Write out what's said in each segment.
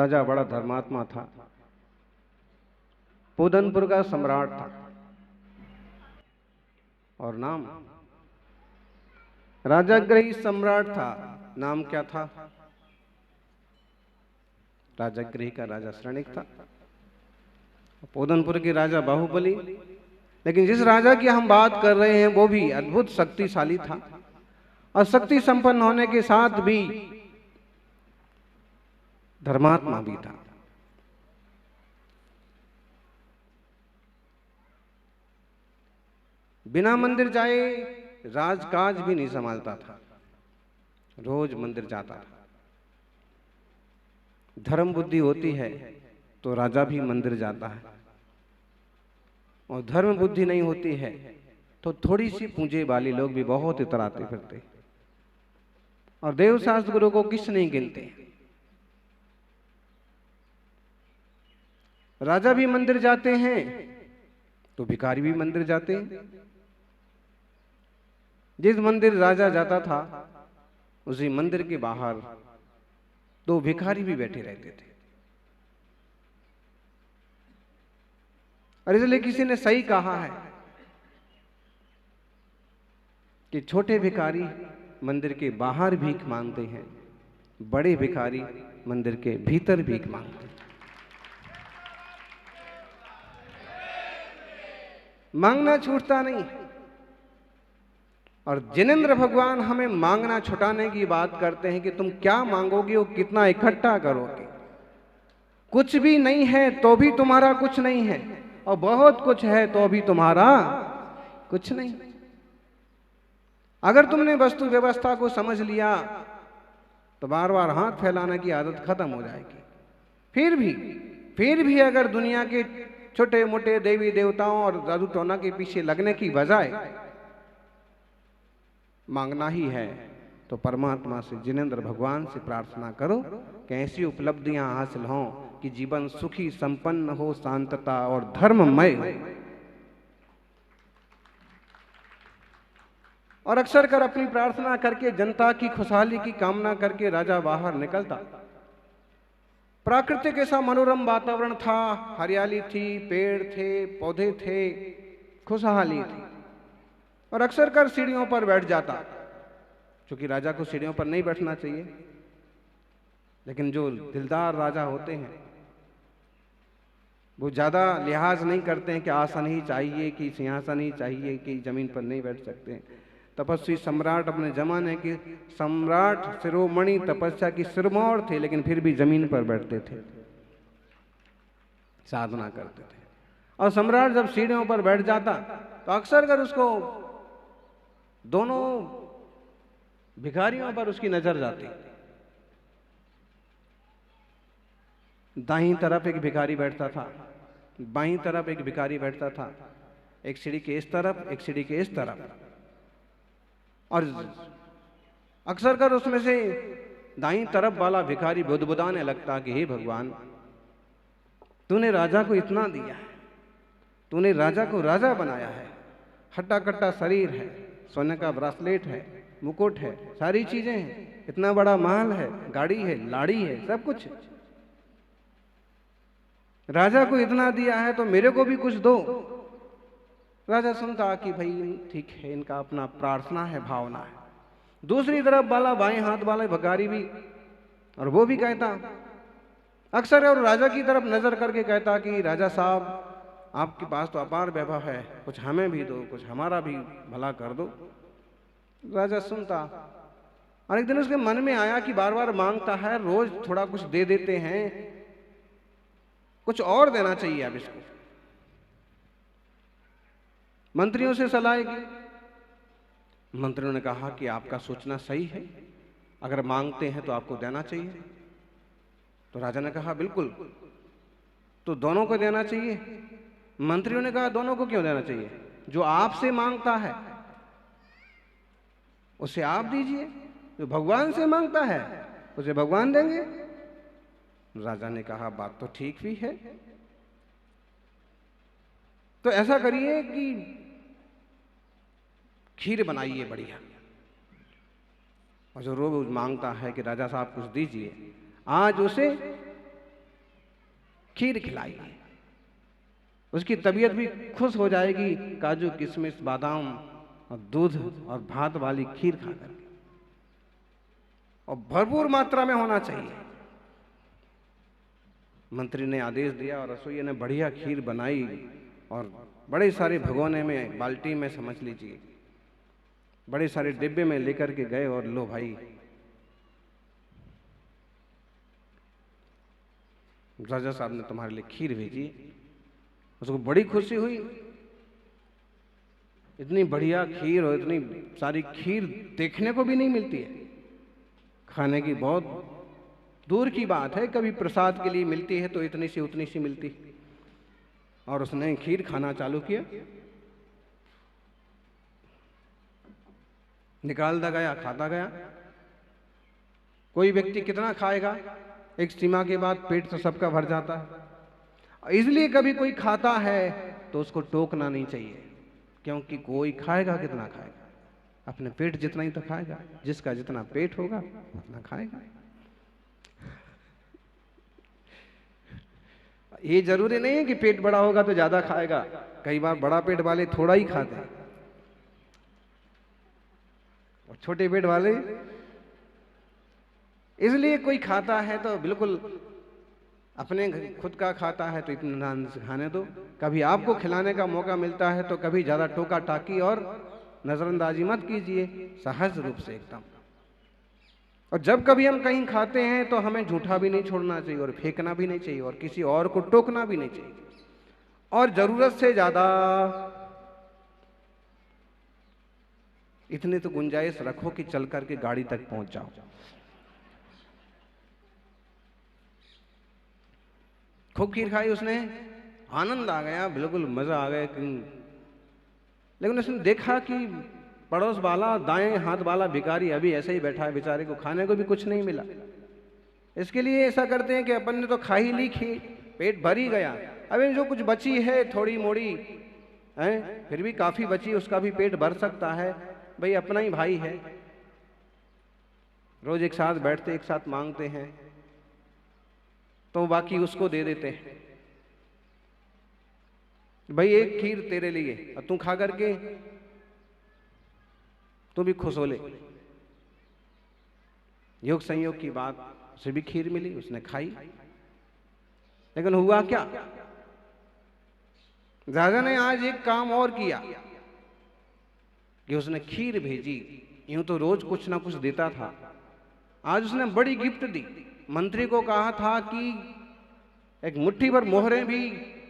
राजा बड़ा धर्मात्मा था, पूदनपुर का सम्राट था। और नाम राजाग्रही सम्राट था। नाम क्या था? राजाग्रही का राजा श्रनिक था, पूदनपुर के राजा बाहुबली। लेकिन जिस राजा की हम बात कर रहे हैं वो भी अद्भुत शक्तिशाली था, और शक्ति संपन्न होने के साथ भी धर्मात्मा भी था। बिना मंदिर जाए राजकाज भी नहीं संभालता था, रोज मंदिर जाता था। धर्म बुद्धि होती है तो राजा भी मंदिर जाता है, और धर्म बुद्धि नहीं होती है तो थोड़ी सी पूंजी वाले लोग भी बहुत इतराते फिरते। और देवशास्त्र गुरु को किस नहीं गिनते। राजा भी मंदिर जाते हैं तो भिखारी भी मंदिर जाते हैं। जिस मंदिर राजा जाता था उसी मंदिर के बाहर दो भिखारी भी बैठे रहते थे। और इसलिए किसी ने सही कहा है कि छोटे भिखारी मंदिर के बाहर भीख मांगते हैं, बड़े भिखारी मंदिर के भीतर भीख मांगते हैं। मांगना छूटता नहीं। और जिनेंद्र भगवान हमें मांगना छुटाने की बात करते हैं कि तुम क्या मांगोगे और कितना इकट्ठा करोगे। कुछ भी नहीं है तो भी तुम्हारा कुछ नहीं है, और बहुत कुछ है तो भी तुम्हारा कुछ नहीं। अगर तुमने वस्तु व्यवस्था को समझ लिया तो बार बार हाथ फैलाने की आदत खत्म हो जाएगी। फिर भी अगर दुनिया के छोटे मोटे देवी देवताओं और जादू टोना के पीछे लगने की बजाय मांगना ही है तो परमात्मा से, जिनेंद्र भगवान से प्रार्थना करो कि ऐसी उपलब्धियां हासिल हों कि जीवन सुखी संपन्न हो, शांतता और धर्ममय हो। और अक्सर कर अपनी प्रार्थना करके, जनता की खुशहाली की कामना करके राजा बाहर निकलता। प्राकृतिक ऐसा मनोरम वातावरण था, हरियाली थी, पेड़ थे, पौधे थे, खुशहाली थी। और अक्सर कर सीढ़ियों पर बैठ जाता, क्योंकि राजा को सीढ़ियों पर नहीं बैठना चाहिए। लेकिन जो दिलदार राजा होते हैं वो ज्यादा लिहाज नहीं करते हैं कि आसन ही चाहिए कि सिंहासन ही चाहिए कि जमीन पर नहीं बैठ सकते हैं। तपस्वी सम्राट, अपने जमाने के सम्राट शिरोमणि तपस्या की सिरमौर थे, लेकिन फिर भी जमीन पर बैठते थे, साधना करते थे। और सम्राट जब सीढ़ियों पर बैठ जाता तो अक्सर कर उसको दोनों भिखारियों पर उसकी नजर जाती। दाहिनी तरफ एक भिखारी बैठता था, बाईं तरफ एक भिखारी बैठता था, एक सीढ़ी के इस तरफ, एक सीढ़ी के इस तरफ। और अक्सर कर उसमें से दाईं तरफ वाला भिखारी बुदबुदाने लगता कि हे भगवान, तूने राजा को इतना दिया है, तूने राजा को राजा बनाया है, हट्टा कट्टा शरीर है, सोने का ब्रासलेट है, मुकुट है, सारी चीजें हैं, इतना बड़ा महल है, गाड़ी है, लाड़ी है, सब कुछ। राजा को इतना दिया है तो मेरे को भी कुछ दो। राजा सुनता कि भाई ठीक है, इनका अपना प्रार्थना है, भावना है। दूसरी तरफ वाला बाएं हाथ वाला भिखारी भी, और वो भी कहता अक्सर, और राजा की तरफ नजर करके कहता कि राजा साहब, आपके पास तो अपार वैभव है, कुछ हमें भी दो, कुछ हमारा भी भला कर दो। राजा सुनता। और एक दिन उसके मन में आया कि बार बार मांगता है, रोज थोड़ा कुछ दे देते हैं, कुछ और देना चाहिए अब इसको। मंत्रियों से सलाह की। मंत्रियों ने कहा कि आपका सोचना सही है, अगर मांगते हैं तो आपको देना चाहिए। तो राजा ने कहा बिल्कुल, तो दोनों को देना चाहिए। मंत्रियों ने कहा दोनों को क्यों देना चाहिए? जो आपसे मांगता है उसे आप दीजिए, जो भगवान से मांगता है उसे भगवान देंगे। राजा ने कहा बात तो ठीक भी है, तो ऐसा करिए कि खीर बनाइए बढ़िया, और जो रोज मांगता है कि राजा साहब कुछ दीजिए, आज उसे खीर खिलाई, उसकी तबीयत भी खुश हो जाएगी काजू किशमिश बादाम और दूध और भात वाली खीर खाकर, और भरपूर मात्रा में होना चाहिए। मंत्री ने आदेश दिया और रसोइया ने बढ़िया खीर बनाई और बड़े सारे भगोने में, बाल्टी में समझ लीजिए, बड़े सारे डिब्बे में लेकर के गए और लो भाई, राजा साहब ने तुम्हारे लिए खीर भेजी। उसको बड़ी खुशी हुई, इतनी बढ़िया खीर और इतनी सारी खीर देखने को भी नहीं मिलती है, खाने की बहुत दूर की बात है, कभी प्रसाद के लिए मिलती है तो इतनी सी उतनी सी मिलती। और उसने खीर खाना चालू किया, निकालता गया, खाता गया। कोई व्यक्ति कितना खाएगा, एक सीमा के बाद पेट तो सबका भर जाता है। इसलिए कभी कोई खाता है तो उसको टोकना नहीं चाहिए, क्योंकि कोई खाएगा कितना खाएगा, अपने पेट जितना ही तो खाएगा, जिसका जितना पेट होगा उतना खाएगा। ये जरूरी नहीं है कि पेट बड़ा होगा तो ज्यादा खाएगा, कई बार बड़ा पेट वाले थोड़ा ही खाते हैं और छोटे पेट वाले, इसलिए कोई खाता है तो बिल्कुल अपने खुद का खाता है तो इत्मीनान से खाने दो। कभी आपको खिलाने का मौका मिलता है तो कभी ज्यादा टोका टाकी और नजरअंदाजी मत कीजिए, सहज रूप से एकदम। और जब कभी हम कहीं खाते हैं तो हमें झूठा भी नहीं छोड़ना चाहिए और फेंकना भी नहीं चाहिए और किसी और को टोकना भी नहीं चाहिए, और जरूरत से ज्यादा इतनी तो गुंजाइश रखो कि चल करके गाड़ी तक पहुंच जाओ। खूब खीर खाई उसने, आनंद आ गया, बिल्कुल मजा आ गया। लेकिन उसने देखा कि पड़ोस वाला, दाएं हाथ वाला भिखारी अभी ऐसे ही बैठा है, बेचारे को खाने को भी कुछ नहीं मिला। इसके लिए ऐसा करते हैं कि अपन ने तो खा ही ली खीर, पेट भर ही गया, अभी जो कुछ बची है थोड़ी मोड़ी है, फिर भी काफी बची, उसका भी पेट भर सकता है, भाई अपना ही भाई है, रोज एक साथ बैठते एक साथ मांगते हैं, तो बाकी उसको दे देते हैं, भाई एक खीर तेरे लिए और तू खा करके तू भी खुश हो ले। योग संयोग की बात, उसे भी खीर मिली, उसने खाई। लेकिन हुआ क्या, राजा ने आज एक काम और किया कि उसने खीर भेजी। यूं तो रोज कुछ ना कुछ देता था, आज उसने बड़ी गिफ्ट दी। मंत्री को कहा था कि एक मुट्ठी भर मोहरें भी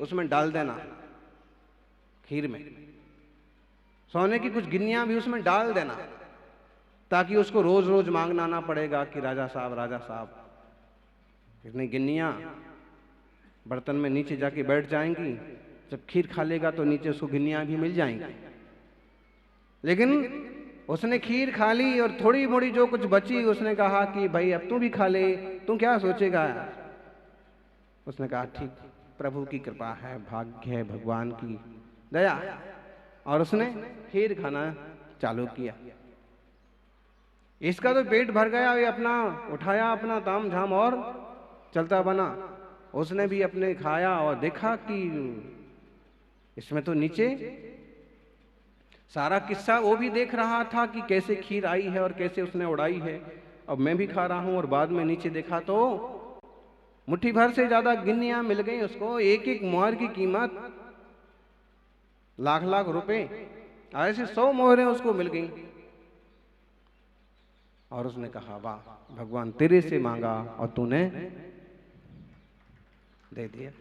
उसमें डाल देना खीर में, सोने की कुछ गिन्नियां भी उसमें डाल देना, ताकि उसको रोज रोज मांगना ना पड़ेगा कि राजा साहब। इतनी गिन्नियां बर्तन में नीचे जाके बैठ जाएंगी, जब खीर खा लेगा तो नीचे उसको गिन्नियां भी मिल जाएंगी। लेकिन उसने खीर खा ली और थोड़ी मोड़ी जो कुछ बची उसने कहा कि भाई अब तू भी खा ले, तू क्या सोचेगा। उसने कहा ठीक, प्रभु की कृपा है, भाग्य है, भगवान की दया, और उसने खीर खाना चालू किया। इसका तो पेट भर गया, ये अपना उठाया अपना ताम झाम और चलता बना। उसने भी अपने खाया और देखा कि इसमें तो नीचे सारा किस्सा वो भी देख रहा था कि कैसे खीर आई है और कैसे उसने उड़ाई है। अब मैं भी खा रहा हूं और बाद में नीचे देखा तो मुट्ठी भर से ज्यादा गिन्नियां मिल गई उसको, एक एक मोहर की कीमत लाख लाख रुपए, ऐसे 100 मोहरें उसको मिल गई। और उसने कहा वाह, भगवान तेरे से मांगा और तूने दे दिया।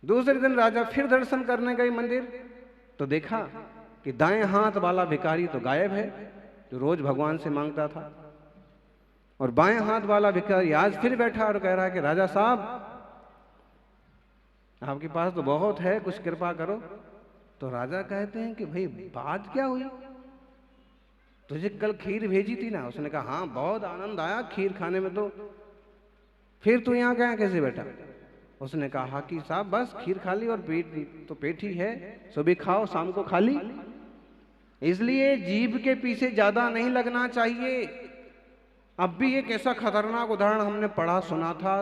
दूसरे दिन राजा फिर दर्शन करने गए मंदिर, तो देखा कि दाएं हाथ वाला भिखारी तो गायब है जो रोज भगवान से मांगता था, और बाएं हाथ वाला भिखारी आज फिर बैठा और कह रहा है कि राजा साहब आपके पास तो बहुत है, कुछ कृपा करो। तो राजा कहते हैं कि भाई बात क्या हुई, तुझे कल खीर भेजी थी ना। उसने कहा हाँ, बहुत आनंद आया खीर खाने में, तो फिर तू यहाँ गया कैसे बैठा। उसने कहा कि साहब बस खीर खा ली और पेट तो पेट ही है, सुबह खाओ शाम को खा ली। इसलिए जीभ के पीछे ज्यादा नहीं लगना चाहिए, अब भी एक ऐसा खतरनाक उदाहरण हमने पढ़ा सुना था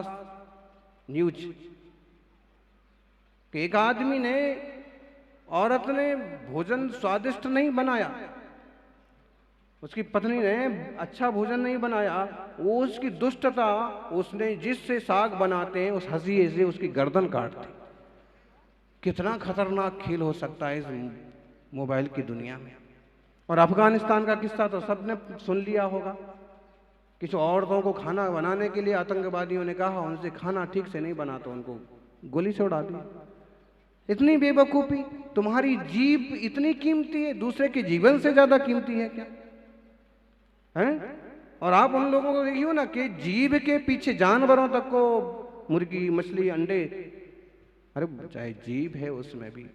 न्यूज कि एक आदमी ने, औरत ने भोजन स्वादिष्ट नहीं बनाया, उसकी पत्नी ने अच्छा भोजन नहीं बनाया, वो उसकी दुष्टता, उसने जिससे साग बनाते हैं उस हंसिए से उसकी गर्दन काट दी। कितना खतरनाक खेल हो सकता है इस मोबाइल की दुनिया में। और अफगानिस्तान का किस्सा तो सबने सुन लिया होगा। किसी औरतों को खाना बनाने के लिए आतंकवादियों ने कहा, उनसे खाना ठीक से नहीं बना तो उनको गोली से उड़ा दिया। इतनी बेवकूफी। तुम्हारी जीभ इतनी कीमती है, दूसरे के जीवन से ज्यादा कीमती है क्या है? और आप उन लोगों को देखियो ना कि जीभ के पीछे जानवरों तक को, मुर्गी, मछली, अंडे, अरे चाहे जीभ है उसमें भी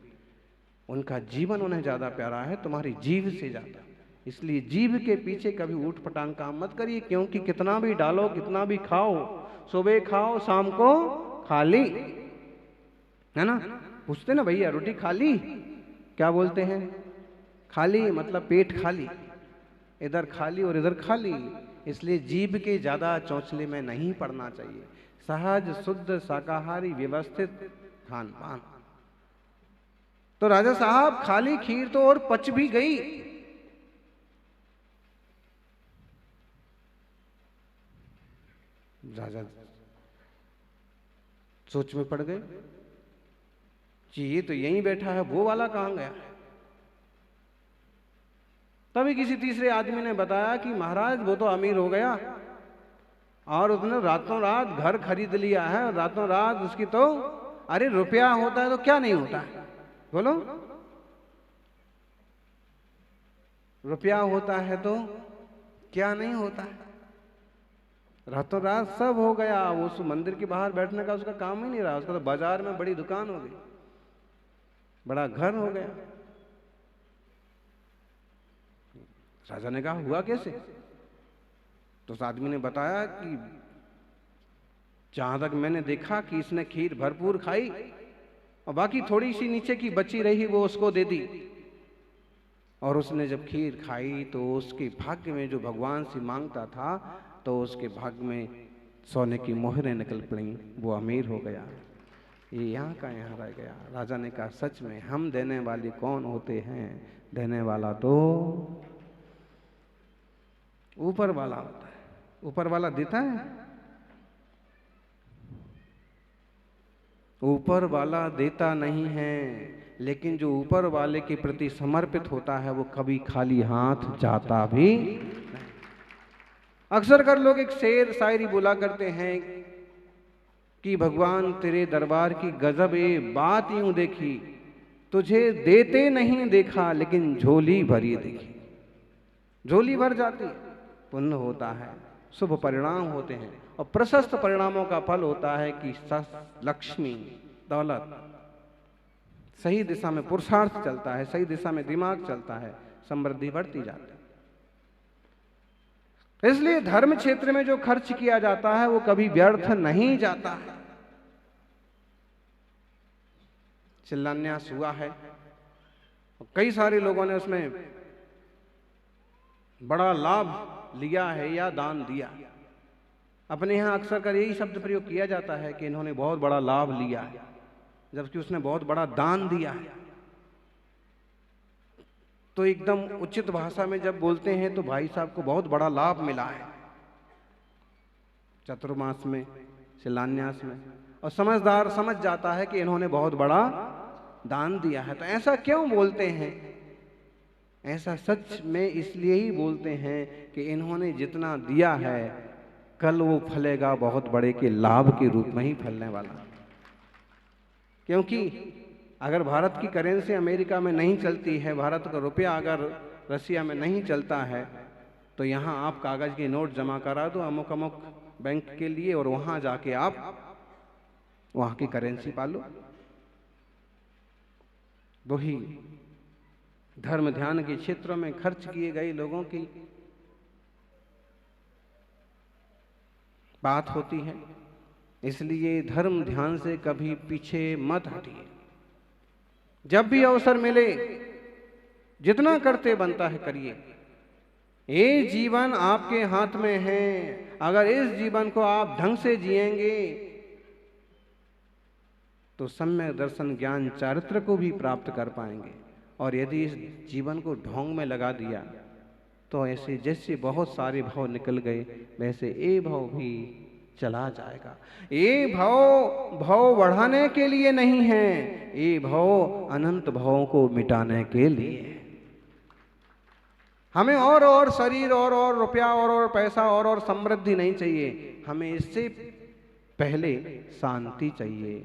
उनका जीवन उन्हें ज्यादा प्यारा है तुम्हारी जीभ से ज्यादा। इसलिए जीभ के पीछे कभी ऊट पटांग काम मत करिए, क्योंकि कितना भी डालो, कितना भी खाओ, सुबह खाओ शाम को खाली, है ना? पूछते ना भैया रोटी खाली, क्या बोलते हैं? खाली मतलब पेट खाली, इधर खाली और इधर खाली। इसलिए जीभ के ज्यादा चौंचले में नहीं पड़ना चाहिए। सहज शुद्ध शाकाहारी व्यवस्थित खान पान। तो राजा साहब खाली खीर तो और पच भी गई। राजा सोच में पड़ गए, जी ये तो यहीं बैठा है, वो वाला कहां गया? तभी किसी तीसरे आदमी ने बताया कि महाराज वो तो अमीर हो गया और उसने रातों रात घर खरीद लिया है, और रातों रात उसकी तो, अरे रुपया होता है तो क्या नहीं होता है, बोलो? रुपया होता है तो क्या नहीं होता है? रातों रात सब हो गया। वो उस मंदिर के बाहर बैठने का उसका काम ही नहीं रहा, उसका तो बाजार में बड़ी दुकान हो गई, बड़ा घर हो गया। राजा ने कहा हुआ कैसे? तो उस आदमी ने बताया कि जहां तक मैंने देखा कि इसने खीर भरपूर खाई और बाकी थोड़ी सी नीचे की बची रही वो उसको दे दी, और उसने जब खीर खाई तो उसके भाग्य में जो भगवान से मांगता था तो उसके भाग्य में सोने की मोहरें निकल पड़ी, वो अमीर हो गया। ये यहाँ का यहाँ रह गया। राजा ने कहा सच में हम देने वाले कौन होते हैं? देने वाला तो ऊपर वाला होता है। ऊपर वाला देता है, ऊपर वाला देता नहीं है, लेकिन जो ऊपर वाले के प्रति समर्पित होता है वो कभी खाली हाथ जाता भी नहीं। अक्सर कर लोग एक शेर शायरी बोला करते हैं कि भगवान तेरे दरबार की गजब ए बात यूं देखी, तुझे देते नहीं देखा लेकिन झोली भरी देखी। झोली भर जाती, पुण्य होता है, शुभ परिणाम होते हैं, और प्रशस्त परिणामों का फल होता है कि लक्ष्मी, दौलत, सही दिशा में पुरुषार्थ चलता है, सही दिशा में दिमाग चलता है, समृद्धि बढ़ती जाती है। इसलिए धर्म क्षेत्र में जो खर्च किया जाता है वो कभी व्यर्थ नहीं जाता है। शिलान्यास हुआ है, कई सारे लोगों ने उसमें बड़ा लाभ लिया है या दान दिया। अपने यहाँ अक्सर कर यही शब्द प्रयोग किया जाता है कि इन्होंने बहुत बड़ा लाभ लिया है, जबकि उसने बहुत बड़ा दान दिया है। तो एकदम उचित भाषा में जब बोलते हैं तो भाई साहब को बहुत बड़ा लाभ मिला है चतुर्मास में, शिलान्यास में, और समझदार समझ जाता है कि इन्होंने बहुत बड़ा दान दिया है। तो ऐसा क्यों बोलते हैं? ऐसा सच में इसलिए ही बोलते हैं कि इन्होंने जितना दिया है कल वो फलेगा बहुत बड़े के लाभ के रूप में ही फलने वाला। क्योंकि अगर भारत की करेंसी अमेरिका में नहीं चलती है, भारत का रुपया अगर रसिया में नहीं चलता है, तो यहाँ आप कागज के नोट जमा करा दो अमुक अमुक बैंक के लिए, और वहां जाके आप वहां की करेंसी पालो। वही धर्म ध्यान के क्षेत्रों में खर्च किए गए लोगों की बात होती है। इसलिए धर्म ध्यान से कभी पीछे मत हटिए। जब भी अवसर मिले जितना करते बनता है करिए। ये जीवन आपके हाथ में है। अगर इस जीवन को आप ढंग से जिएंगे तो सम्यक दर्शन ज्ञान चारित्र को भी प्राप्त कर पाएंगे। और यदि इस जीवन को ढोंग में लगा दिया तो ऐसे जैसे बहुत सारे भाव निकल गए वैसे ये भाव भी चला जाएगा। ये भाव बढ़ाने के लिए नहीं है, ये भाव अनंत भावों को मिटाने के लिए है। हमें और शरीर और रुपया और पैसा और समृद्धि नहीं चाहिए। हमें इससे पहले शांति चाहिए,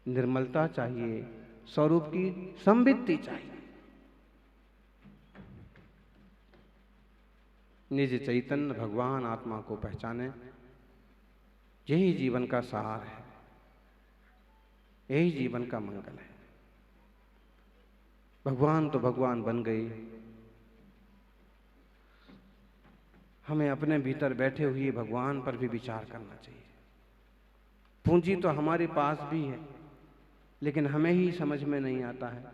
निर्मलता चाहिए, स्वरूप की संवित्ति चाहिए। निज चैतन्य भगवान आत्मा को पहचाने, यही जीवन का सार है, यही जीवन का मंगल है। भगवान तो भगवान बन गए, हमें अपने भीतर बैठे हुए भगवान पर भी विचार करना चाहिए। पूंजी तो हमारे पास भी है लेकिन हमें ही समझ में नहीं आता है।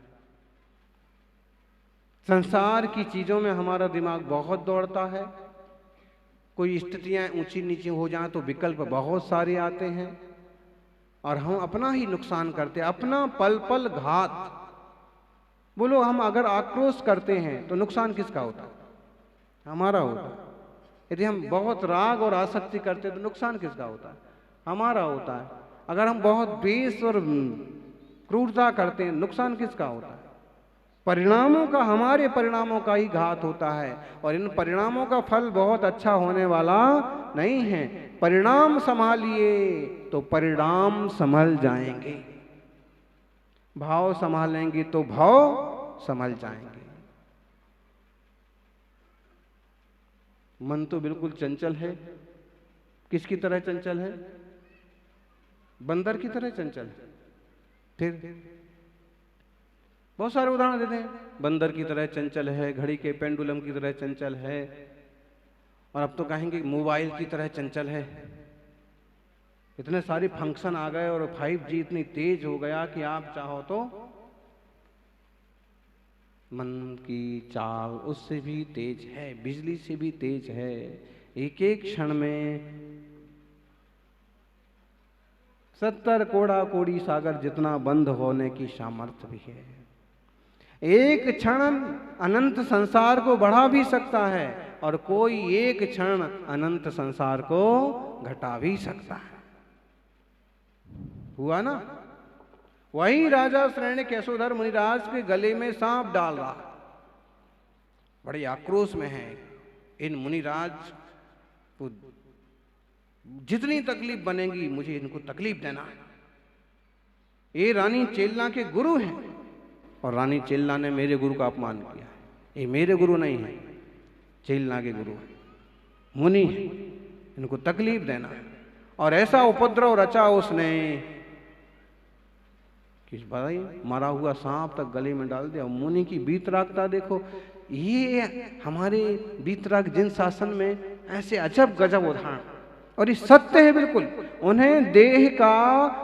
संसार की चीजों में हमारा दिमाग बहुत दौड़ता है। कोई स्थितियां ऊंची नीची हो जाएं तो विकल्प बहुत सारे आते हैं और हम अपना ही नुकसान करते हैं, अपना पल पल घात। बोलो, हम अगर आक्रोश करते हैं तो नुकसान किसका होता है? हमारा होता है। यदि हम बहुत राग और आसक्ति करते हैं तो नुकसान किसका होता है? हमारा होता है। अगर हम बहुत द्वेष और क्रूरता करते हैं, नुकसान किसका होता है? परिणामों का, हमारे परिणामों का ही घात होता है। और इन परिणामों का फल बहुत अच्छा होने वाला नहीं है। परिणाम संभालिए तो परिणाम संभल जाएंगे, भाव संभालेंगे तो भाव संभल जाएंगे। मन तो बिल्कुल चंचल है। किसकी तरह चंचल है? बंदर की तरह चंचल है। फिर बहुत सारे उदाहरण देते हैं। बंदर की तरह चंचल है, घड़ी के पेंडुलम की तरह चंचल है, और अब तो कहेंगे मोबाइल की तरह चंचल है। इतने सारे फंक्शन आ गए और 5G इतनी तेज हो गया कि आप चाहो तो मन की चाल उससे भी तेज है, बिजली से भी तेज है। एक एक क्षण में 70 कोड़ा कोड़ी सागर जितना बंद होने की सामर्थ्य भी है। एक क्षण अनंत संसार को बढ़ा भी सकता है और कोई एक क्षण अनंत संसार को घटा भी सकता है। हुआ ना? वही राजा श्रेणिक यशोधर मुनिराज के गले में सांप डाल रहा, बड़े आक्रोश में है। इन मुनिराज को जितनी तकलीफ बनेगी मुझे इनको तकलीफ देना है। ये रानी चेल्ला के गुरु हैं और रानी चेल्ला ने मेरे गुरु का अपमान किया है। ये मेरे गुरु नहीं है, चेल्ला के गुरु है, मुनि है, इनको तकलीफ देना है। और ऐसा उपद्रव रचा उसने कि भाई मरा हुआ सांप तक गले में डाल दिया। मुनि की बीतरागता देखो। ये हमारे बीतराग जिन शासन में ऐसे अजब गजब उदाहरण, और ये सत्य है बिल्कुल। उन्हें देह का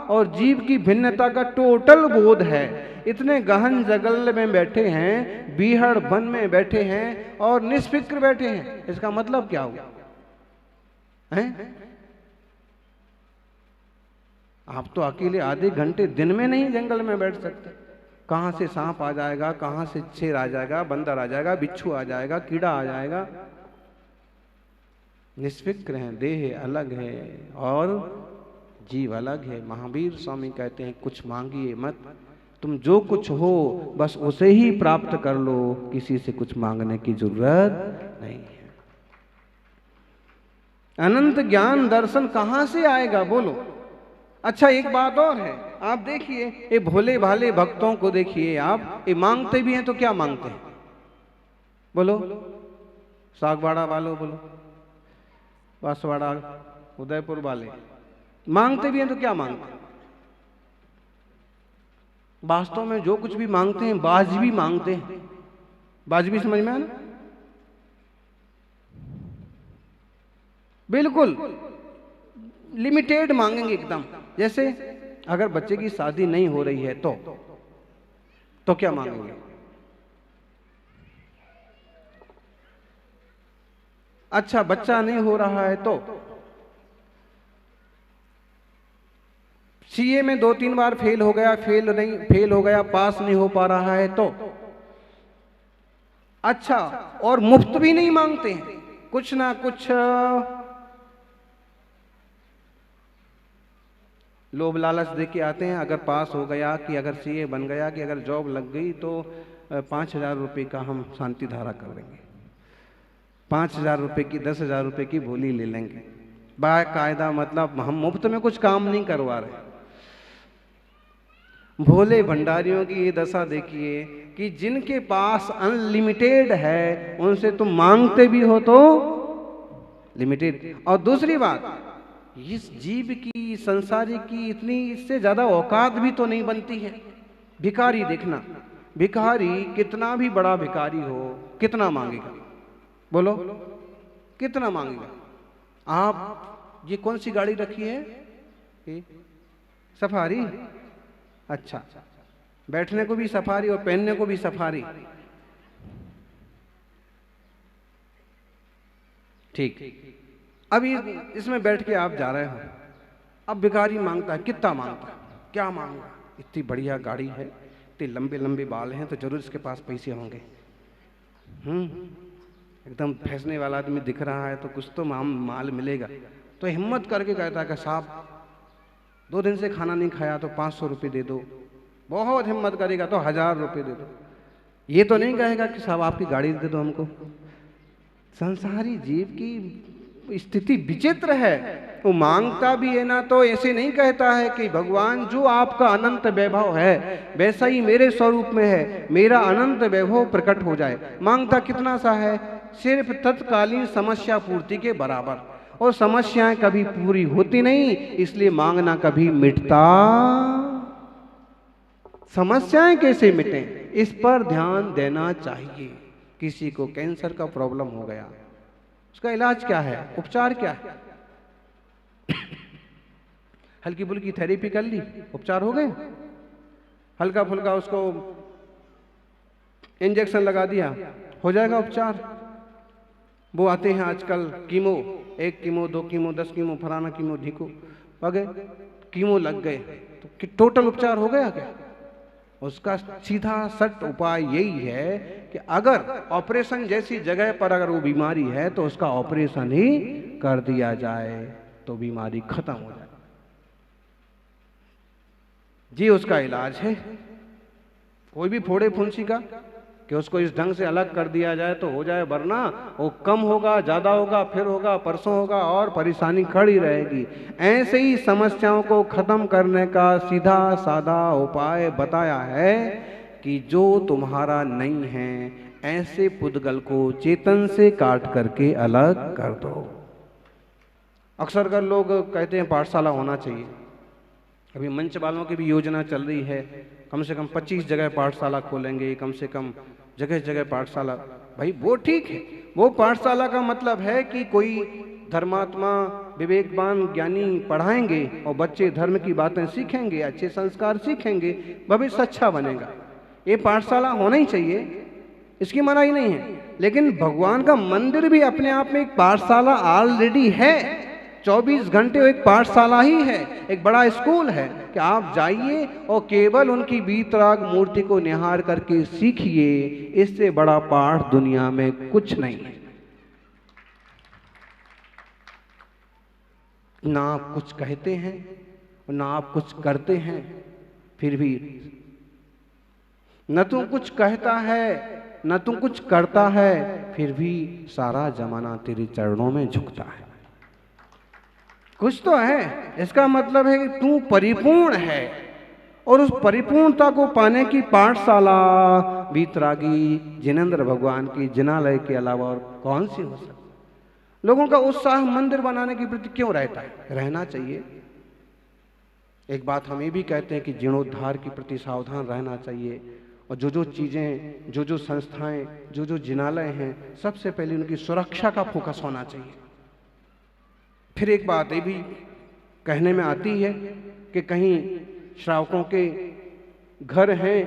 और जीव की भिन्नता का टोटल बोध है। इतने गहन जंगल में बैठे हैं, बीहड़ वन में बैठे हैं और निष्फिक्र बैठे हैं। इसका मतलब क्या हुआ है? आप तो अकेले आधे घंटे दिन में नहीं जंगल में बैठ सकते। कहां से सांप आ जाएगा, कहां से शेर आ जाएगा, बंदर आ जाएगा, बिच्छू आ जाएगा, कीड़ा आ जाएगा। निष्फिक्र हैं, देह अलग है और जीव अलग है। महावीर स्वामी कहते हैं कुछ मांगिए मत, तुम जो कुछ हो बस उसे ही प्राप्त कर लो, किसी से कुछ मांगने की जरूरत नहीं है। अनंत ज्ञान दर्शन कहां से आएगा बोलो? अच्छा, एक बात और है, आप देखिए ये भोले भाले भक्तों को देखिए आप, ये मांगते भी हैं तो क्या मांगते हैं बोलो? सागवाड़ा वालों बोलो, बांसवाड़ा, उदयपुर वाले मांगते भी हैं तो क्या मांगते हैं? वास्तव में जो कुछ भी मांगते हैं वाजिबी मांगते हैं। वाजिबी समझ में आया ना? बिल्कुल लिमिटेड मांगेंगे एकदम। जैसे अगर बच्चे की शादी नहीं हो रही है तो क्या मांगेंगे? अच्छा बच्चा नहीं हो रहा है तो सीए में 2-3 बार फेल हो गया, फेल हो गया, पास नहीं हो पा रहा है तो अच्छा, और मुफ्त भी नहीं मांगते हैं, कुछ ना कुछ लोभ लालच दे के आते हैं। अगर पास हो गया, कि अगर सीए बन गया, कि अगर जॉब लग गई तो 5,000 रुपये का हम शांति धारा कर देंगे, 5,000 रुपये की, 10,000 रुपये की बोली ले लेंगे बाकायदा। मतलब हम मुफ्त में कुछ काम नहीं करवा रहे। भोले भंडारियों की ये दशा देखिए कि जिनके पास अनलिमिटेड है उनसे तुम मांगते भी हो तो लिमिटेड। और दूसरी बात, इस जीव की, संसारी की इतनी, इससे ज्यादा औकात भी तो नहीं बनती है। भिखारी देखना, भिखारी कितना भी बड़ा भिखारी हो, कितना मांगेगा? बोलो कितना मांगेगा? आप ये कौन सी गाड़ी रखी है? ये सफारी। अच्छा, बैठने को भी सफारी और पहनने को भी सफारी। ठीक, अभी इसमें बैठ के आप जा रहे हो, अब भिखारी मांगता है, कितना मांगता है? क्या मांगता? इतनी बढ़िया गाड़ी है, इतने लंबे लंबे बाल हैं, तो जरूर इसके पास पैसे होंगे। एकदम फैसने वाला आदमी दिख रहा है, तो कुछ तो माल मिलेगा। तो हिम्मत करके कहता है कि साहब 2 दिन से खाना नहीं खाया तो 500 रुपये दे दो। बहुत हिम्मत करेगा तो 1,000 रुपये दे दो। ये तो नहीं कहेगा कि साहब आपकी गाड़ी दे दो हमको। संसारी जीव की स्थिति विचित्र है। वो मांगता भी है ना, तो ऐसे नहीं कहता है कि भगवान जो आपका अनंत वैभव है वैसा ही मेरे स्वरूप में है, मेरा अनंत वैभव प्रकट हो जाए। मांगता कितना सा है? सिर्फ तत्कालीन समस्या पूर्ति के बराबर, और समस्याएं कभी पूरी होती नहीं, इसलिए मांगना कभी मिटता। समस्याएं कैसे मिटें, इस पर ध्यान देना चाहिए। किसी को कैंसर का प्रॉब्लम हो गया, उसका इलाज क्या है, उपचार क्या है? हल्की फुल्की थेरेपी कर ली, उपचार हो गए। हल्का फुल्का उसको इंजेक्शन लगा दिया, हो जाएगा उपचार। वो आते हैं आजकल कीमो, 1 कीमो, 2 कीमो, 10 कीमो, फलाना कीमो, ढीको अगे कीमो लग गए तो टोटल उपचार हो गया क्या? उसका सीधा सट उपाय यही है कि अगर ऑपरेशन जैसी जगह पर अगर वो बीमारी है तो उसका ऑपरेशन ही कर दिया जाए तो बीमारी खत्म हो जाए। जी उसका इलाज है। कोई भी फोड़े फुंसी का कि उसको इस ढंग से अलग कर दिया जाए तो हो जाए, वरना वो कम होगा, ज्यादा होगा, फिर होगा, परसों होगा और परेशानी खड़ी रहेगी। ऐसे ही समस्याओं को खत्म करने का सीधा साधा उपाय बताया है कि जो तुम्हारा नहीं है ऐसे पुद्गल को चेतन से काट करके अलग कर दो। अक्सर कर लोग कहते हैं पाठशाला होना चाहिए। अभी मंच वालों की भी योजना चल रही है, कम से कम 25 जगह पाठशाला खोलेंगे, कम से कम जगह जगह पाठशाला। भाई वो ठीक है, वो पाठशाला का मतलब है कि कोई धर्मात्मा, विवेकवान, ज्ञानी पढ़ाएंगे और बच्चे धर्म की बातें सीखेंगे, अच्छे संस्कार सीखेंगे, भविष्य अच्छा बनेगा। ये पाठशाला होना ही चाहिए, इसकी मनाही नहीं है। लेकिन भगवान का मंदिर भी अपने आप में एक पाठशाला ऑलरेडी है। 24 घंटे एक पाठशाला ही है, एक बड़ा स्कूल है कि आप जाइए और केवल उनकी वीतराग मूर्ति को निहार करके सीखिए। इससे बड़ा पाठ दुनिया में कुछ नहीं है। ना आप कुछ कहते हैं ना आप कुछ करते हैं, फिर भी न तू कुछ कहता है न तू कुछ करता है, फिर भी सारा जमाना तेरे चरणों में झुकता है। कुछ तो है, इसका मतलब है कि तू परिपूर्ण है, और उस परिपूर्णता को पाने की पाठशाला वीतरागी जिनेंद्र भगवान की जिनालय के अलावा और कौन सी हो सकती? लोगों का उत्साह मंदिर बनाने के प्रति क्यों रहता है? रहना चाहिए। एक बात हम ये भी कहते हैं कि जीर्णोद्धार के प्रति सावधान रहना चाहिए, और जो जो चीजें, जो जो संस्थाएं, जो जो जिनालय हैं, सबसे पहले उनकी सुरक्षा का फोकस होना चाहिए। फिर एक बात ये भी कहने में आती है कि कहीं श्रावकों के घर हैं,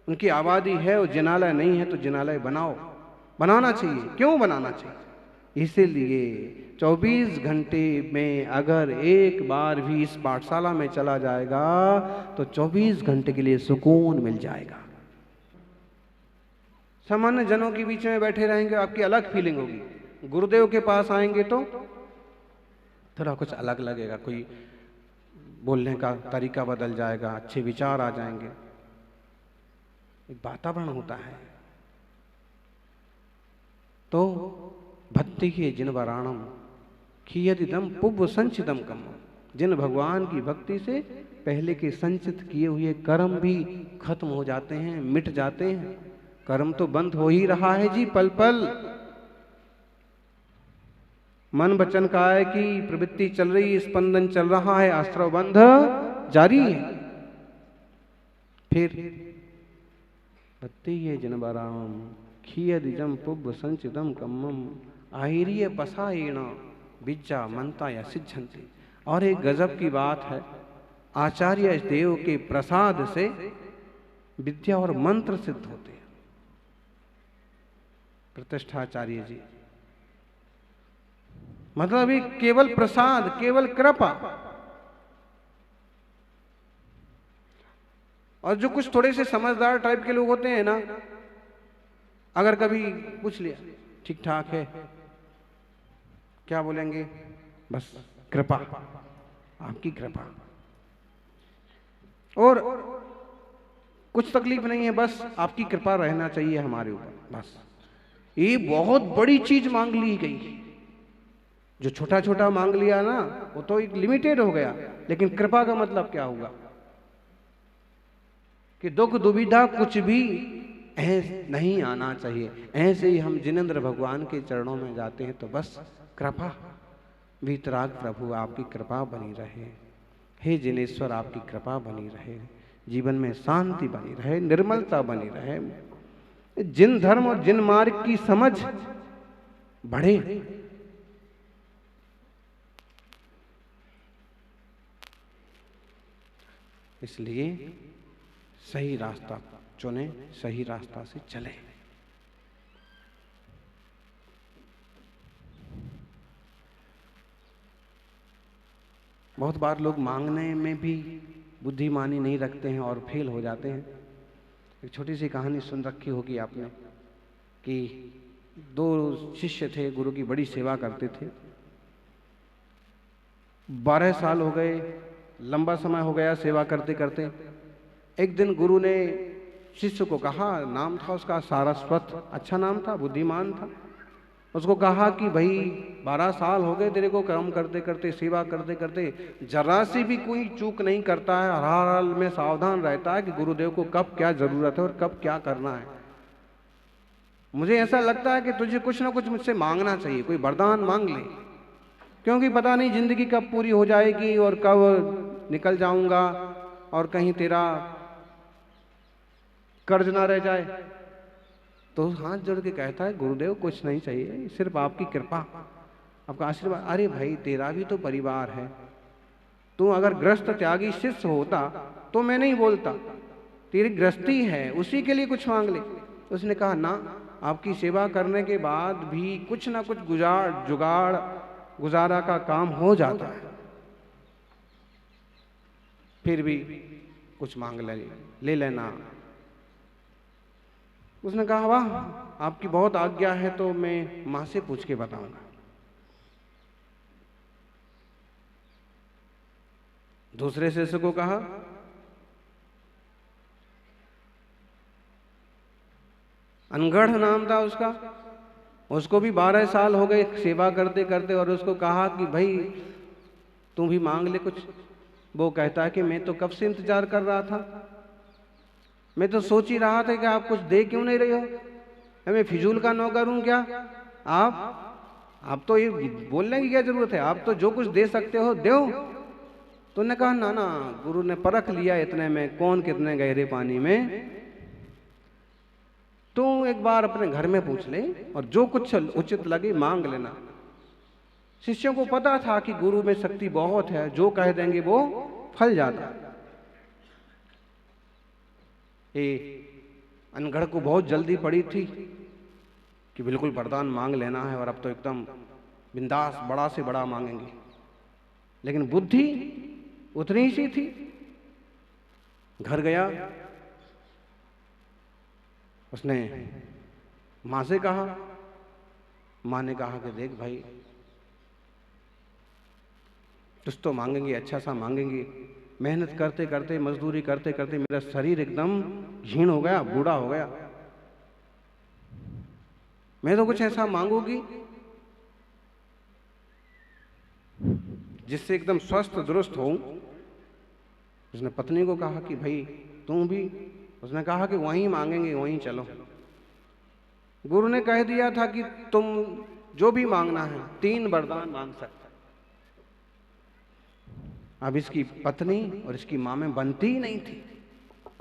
उनकी आबादी है और जिनालय नहीं है, तो जिनालय बनाओ, बनाना चाहिए। क्यों बनाना चाहिए? इसीलिए 24 घंटे में अगर एक बार भी इस पाठशाला में चला जाएगा तो 24 घंटे के लिए सुकून मिल जाएगा। सामान्य जनों के बीच में बैठे रहेंगे आपकी अलग फीलिंग होगी, गुरुदेव के पास आएंगे तो थोड़ा कुछ अलग लगेगा, कोई बोलने का तरीका बदल जाएगा, अच्छे विचार आ जाएंगे, एक वातावरण होता है। तो भक्ति के जिन वराणम खियदिदम पुव्व संचितम कम, जिन भगवान की भक्ति से पहले के संचित किए हुए कर्म भी खत्म हो जाते हैं, मिट जाते हैं। कर्म तो बंद हो ही रहा है जी, पल पल मन वचन काया की प्रवृत्ति चल रही, स्पंदन चल रहा है, आश्रव बंध जारी है। फिर भक्ति ये जनबराम खियदिजम पुव्व संचितम कम्मम आहिर्य पसायेण विज्जा मनता या सिद्धंति। और एक गजब की बात है, आचार्य देव के प्रसाद से विद्या और मंत्र सिद्ध होते हैं। प्रतिष्ठाचार्य जी मतलब ये केवल प्रसाद, केवल कृपा। और जो कुछ थोड़े से समझदार टाइप के लोग होते हैं ना, अगर कभी पूछ लिया ठीक ठाक है, क्या बोलेंगे? बस कृपा, आपकी कृपा, और कुछ तकलीफ नहीं है, बस आपकी कृपा रहना चाहिए हमारे ऊपर, बस। ये बहुत बड़ी चीज मांग ली गई। जो छोटा छोटा मांग लिया ना वो तो एक लिमिटेड हो गया, लेकिन कृपा का मतलब क्या हुआ कि दुख दुविधा कुछ भी ऐसे नहीं आना चाहिए। ऐसे ही हम जिनेंद्र भगवान के चरणों में जाते हैं तो बस कृपा, वीतराग प्रभु आपकी कृपा बनी रहे, हे जिनेश्वर आपकी कृपा बनी रहे, जीवन में शांति बनी रहे, निर्मलता बनी रहे, जिन धर्म और जिन मार्ग की समझ बढ़े। इसलिए सही रास्ता चुने, सही रास्ता से चले। बहुत बार लोग मांगने में भी बुद्धिमानी नहीं रखते हैं और फेल हो जाते हैं। एक छोटी सी कहानी सुन रखी होगी आपने कि दो शिष्य थे, गुरु की बड़ी सेवा करते थे। 12 साल हो गए, लंबा समय हो गया सेवा करते करते। एक दिन गुरु ने शिष्य को कहा, नाम था उसका सारस्वत, अच्छा नाम था, बुद्धिमान था। उसको कहा कि भाई 12 साल हो गए तेरे को कर्म करते करते, सेवा करते करते, जरा सी भी कोई चूक नहीं करता है, हर हाल में सावधान रहता है कि गुरुदेव को कब क्या जरूरत है और कब क्या करना है। मुझे ऐसा लगता है कि तुझे कुछ ना कुछ मुझसे मांगना चाहिए, कोई वरदान मांग ले, क्योंकि पता नहीं जिंदगी कब पूरी हो जाएगी और कब निकल जाऊंगा और कहीं तेरा कर्ज ना रह जाए। तो हाथ जोड़ के कहता है, गुरुदेव कुछ नहीं चाहिए, सिर्फ आपकी कृपा, आपका आशीर्वाद। अरे भाई तेरा भी तो परिवार है, तू अगर ग्रस्त त्यागी शिष्य होता तो मैं नहीं बोलता, तेरी गृहस्थी है उसी के लिए कुछ मांग ले। उसने कहा ना, आपकी सेवा करने के बाद भी कुछ ना कुछ जुगाड़ गुजारा का काम हो जाता है, फिर भी कुछ मांग ले लेना। उसने कहा वाह आपकी बहुत आज्ञा है, तो मैं मां से पूछ के बताऊंगा। दूसरे शिष्य को कहा, अनगढ़ नाम था उसका, उसको भी 12 साल हो गए सेवा करते करते, और उसको कहा कि भाई तू भी मांग ले कुछ। वो कहता है कि मैं तो कब से इंतजार कर रहा था, मैं तो सोच ही रहा था कि आप कुछ दे क्यों नहीं रहे हो, मैं फिजूल का नौकर हूं क्या? आप तो ये बोलने की क्या जरूरत है, आप तो जो कुछ दे सकते हो दो। तो उन्होंने कहा ना ना, गुरु ने परख लिया इतने में कौन कितने गहरे पानी में, तो एक बार अपने घर में पूछ ले और जो कुछ उचित लगे मांग लेना। शिष्यों को पता था कि गुरु में शक्ति बहुत है, जो कह देंगे वो फल जाता है। अनगढ़ को बहुत जल्दी पड़ी थी कि बिल्कुल वरदान मांग लेना है और अब तो एकदम बिंदास बड़ा से बड़ा मांगेंगे, लेकिन बुद्धि उतनी सी थी। घर गया, उसने माँ से कहा। माँ ने कहा कि देख भाई, कुछ तो मांगेंगे, अच्छा सा मांगेंगे। मेहनत करते करते, मजदूरी करते करते मेरा शरीर एकदम क्षीण हो गया, बूढ़ा हो गया। मैं तो कुछ ऐसा मांगूंगी जिससे एकदम स्वस्थ दुरुस्त हो। उसने पत्नी को कहा कि भाई तुम भी। उसने कहा कि वहीं मांगेंगे, वहीं चलो। गुरु ने कह दिया था कि तुम जो भी मांगना है 3 वरदान मांग सकते। अब इसकी पत्नी और इसकी माँ में बनती ही नहीं थी।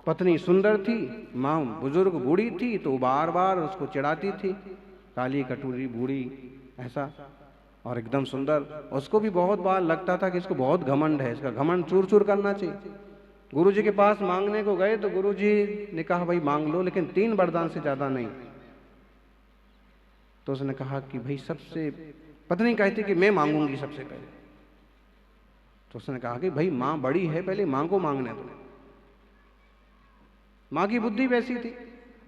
पत्नी सुंदर थी, माँ बुजुर्ग बूढ़ी थी, तो बार बार उसको चिढ़ाती थी, काली कटोरी बूढ़ी ऐसा, और एकदम सुंदर। उसको भी बहुत बार लगता था कि इसको बहुत घमंड है, इसका घमंड चूर चूर करना चाहिए। गुरुजी के पास मांगने को गए तो गुरुजी ने कहा भाई मांग लो, लेकिन 3 वरदान से ज्यादा नहीं। तो उसने कहा कि भाई सबसे, पत्नी कहती कि मैं मांगूंगी सबसे पहले। तो उसने कहा कि भाई माँ बड़ी है, पहले माँ को मांगने दो। माँ की बुद्धि वैसी थी।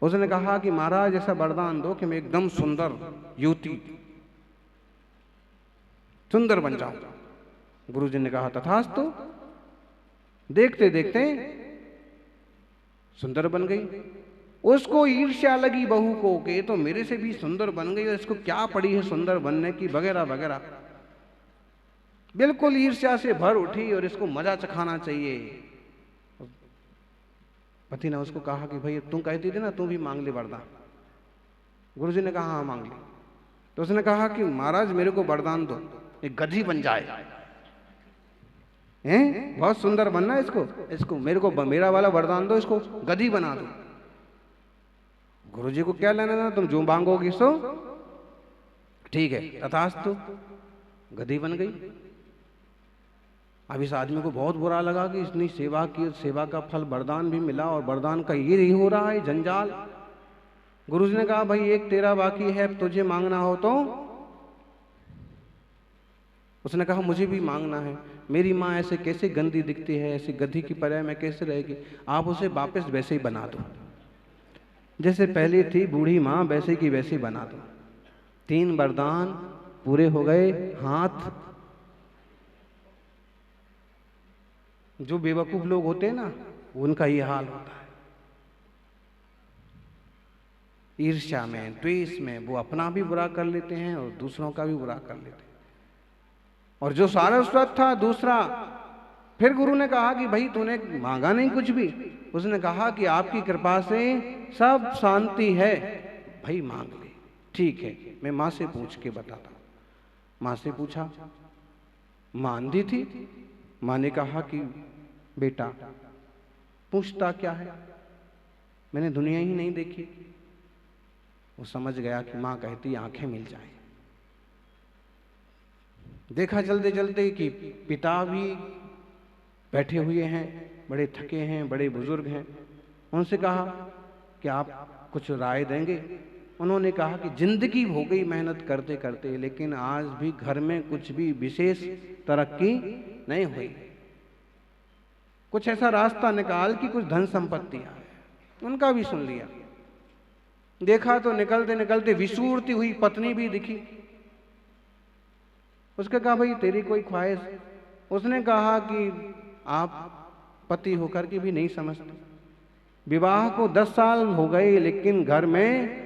उसने कहा कि महाराज ऐसा वरदान दो कि मैं एकदम सुंदर युवती, सुंदर बन जाऊं। गुरुजी ने कहा तथास्तु। देखते देखते सुंदर बन गई। उसको ईर्ष्या लगी बहू को कि तो मेरे से भी सुंदर बन गई और इसको क्या पड़ी है सुंदर बनने की, वगैरह वगैरह। बिल्कुल ईर्ष्या से भर उठी और इसको मजा चखाना चाहिए। पति ने उसको कहा कि भाई तुम कहती थी ना, तू भी मांग ले वरदान। गुरुजी ने कहा हाँ मांग ले। तो उसने कहा कि महाराज मेरे को वरदान दो, एक गधी बन जाए। हैं, बहुत सुंदर बनना इसको मेरे को मेरा वाला वरदान दो, इसको गधी बना दो। गुरुजी को क्या लेना था, तुम जो मांगोगी सो ठीक है, तथास्तु। गधी बन गई। अब इस आदमी को बहुत बुरा लगा कि इतनी सेवा की, सेवा का फल वरदान भी मिला और वरदान का ये हो रहा है जंजाल। गुरुजी ने कहा भाई एक तेरा बाकी है, तुझे मांगना हो तो। उसने कहा मुझे भी मांगना है। मेरी माँ ऐसे कैसे गंदी दिखती है, ऐसी गधी की पर्याय में कैसे रहेगी, आप उसे वापस वैसे ही बना दो, जैसे पहले थी बूढ़ी माँ वैसे की वैसी बना दो। 3 वरदान पूरे हो गए। हाथ, जो बेवकूफ लोग होते हैं ना, उनका ये हाल होता है। ईर्ष्या में, द्वेष में वो अपना भी बुरा कर लेते हैं और दूसरों का भी बुरा कर लेते हैं। और जो सारस्वत था दूसरा, फिर गुरु ने कहा कि भाई तूने मांगा नहीं कुछ भी। उसने कहा कि आपकी कृपा से सब शांति है, भाई मांग ले। ठीक है, मैं माँ से पूछ के बताता। माँ से पूछा, माँ अंधी थी। माँ ने कहा कि बेटा पूछता क्या है, मैंने दुनिया ही नहीं देखी। वो समझ गया कि माँ कहती आंखें मिल जाए। देखा चलते चलते कि पिता भी बैठे हुए हैं, बड़े थके हैं, बड़े बुजुर्ग हैं। उनसे कहा कि आप कुछ राय देंगे। उन्होंने कहा कि जिंदगी हो गई मेहनत करते करते, लेकिन आज भी घर में कुछ भी विशेष तरक्की नहीं हुई। कुछ ऐसा रास्ता निकाल कि कुछ धन संपत्ति आए। उनका भी सुन लिया। देखा तो निकलते निकलते विसूरती हुई पत्नी भी दिखी। उसके कहा भाई तेरी कोई ख्वाहिश। उसने कहा कि आप पति होकर के भी नहीं समझते, विवाह को 10 साल हो गए, लेकिन घर में,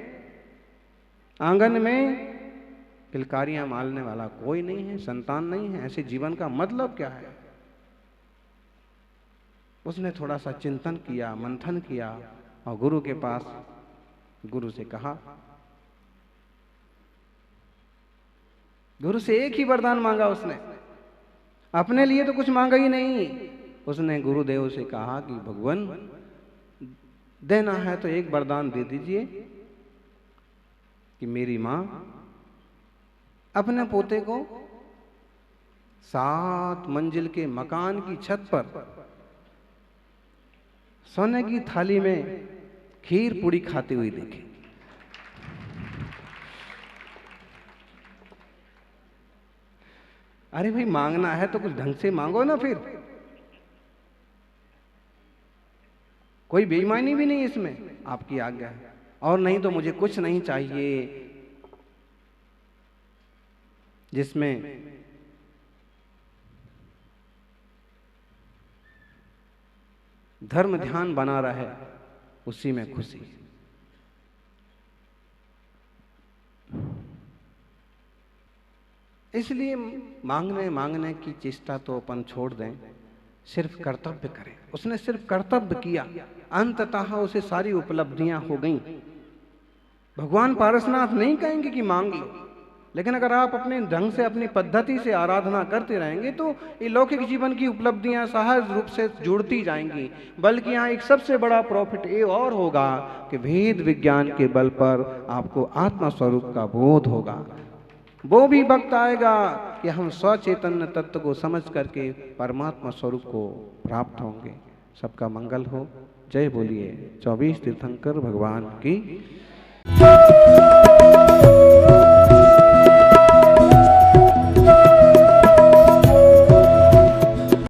आंगन में किलकारियां मारने वाला कोई नहीं है, संतान नहीं है। ऐसे जीवन का मतलब क्या है? उसने थोड़ा सा चिंतन किया, मंथन किया और गुरु के पास, गुरु से कहा, गुरु से एक ही वरदान मांगा उसने, अपने लिए तो कुछ मांगा ही नहीं। उसने गुरुदेव से कहा कि भगवान देना है तो एक वरदान दे दीजिए कि मेरी मां अपने पोते को 7 मंजिल के मकान की छत पर सोने की थाली में खीर पूरी खाते हुए देखे। अरे भाई मांगना है तो कुछ ढंग से मांगो ना, फिर कोई बेईमानी भी नहीं इसमें, आपकी आज्ञा है। और नहीं तो मुझे कुछ नहीं चाहिए जिसमें धर्म ध्यान बना रहे, उसी में खुशी। इसलिए मांगने की चेष्टा तो अपन छोड़ दें, सिर्फ कर्तव्य करें। उसने सिर्फ कर्तव्य किया, अंततः उसे सारी उपलब्धियां हो गईं। भगवान पारसनाथ नहीं कहेंगे कि मांग लो, लेकिन अगर आप अपने ढंग से, अपनी पद्धति से आराधना करते रहेंगे तो ये लौकिक जीवन की उपलब्धियां सहज रूप से जुड़ती जाएंगी। बल्कि यहाँ एक सबसे बड़ा प्रॉफिट ये और होगा कि वेद विज्ञान के बल पर आपको आत्मा स्वरूप का बोध होगा। वो भी वक्त आएगा कि हम स्वचैतन्य तत्व को समझ करके परमात्मा स्वरूप को प्राप्त होंगे। सबका मंगल हो। जय बोलिए 24 तीर्थंकर भगवान की।